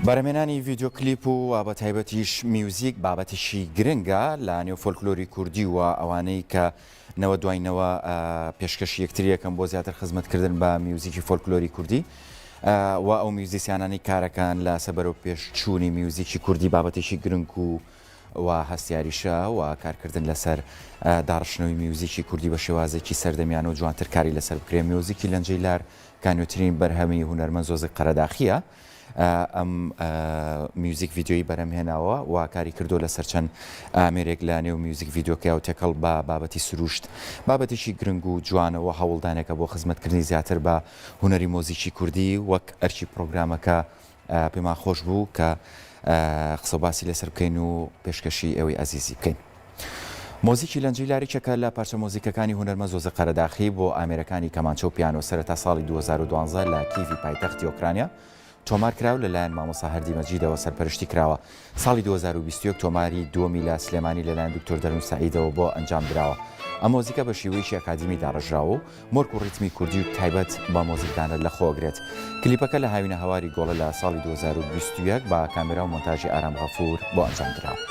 بەرهەمێنانی ڤیددیو کلیپ و بە تایبەتیش میوزیک بابەتیشی گرنگە لە نێو فۆلکلۆری کوردی و ئەوانەی کە نەوە دوایینەوە پێشکەش یەکتریەکەم بۆ زیاتر خزمەتکردن بە میوزیکی فۆلکلۆری کوردی و ئەو میوزیسیانانی کارەکان لە سەبەرەوە پێشچوونی میوزیکی کوردی بابەتێکی گرنگ و هەستیاریشە و کارکردن لەسەر داڕشنەوەی میوزیکی کوردی بە شێوازێکی سەردەمیانە و جوانتر کاری لەسەر بکرێ. میوزیکی لەنجەی لار کانوترین بەرهەمی هونەرمەند زۆزق قەرەداخیە. ئەم میوزیک ڤیددیۆی بەرهەمهێناوە و کاری کردو لەسەر چەند ئامێرێک لە نێو میوزیک ڤیددیۆکە و تێکەڵ بە بابەتی سروشت بابەتێکی گرنگ و جوانەوە هەوڵدانێکە بۆ خزمەتکردنی زیاتر بە هونەری مۆزیکی کوردی وەک ئەرچی پرۆگرامەکە پێمان خۆش بوو کە قسە باسی لەسەر بکەین و پێشکەشی ئەوەی ئەزیزی بکەین. مۆزیکی لەنجەی لاریچەکە لە پارچە مۆزیکەکانی هونەرمەند زۆزق قەرەداخی بۆ ئامێرەکانی کەمانچە و پیانۆ سەرەتا ساڵی 2012 لە کیڤی پایتەختی ئۆکرانیا تۆمار کراو لەلایەن مامۆستا هەردی مەجیدەوە سەرپەرشتی کراوە. ساڵی 2021 تۆماری دووەمی لە سلێمانی لەلایەن دکتۆر دەرون سەعیدەوە بۆ ئەنجام درراوە. ئەم مۆزیکە بە شێوەیەکی ئەکادمی داڕژراوە و مۆرک و ڕیتمی کوردی و تایبەت بە مۆزیکدانە لە خۆگرێت. کلیپەکە لە هاوینە هەواری گۆڵە لە ساڵی 2021 بە کامێرا و مۆنتاژی ئارام غەفور بۆ ئەنجام درراوە.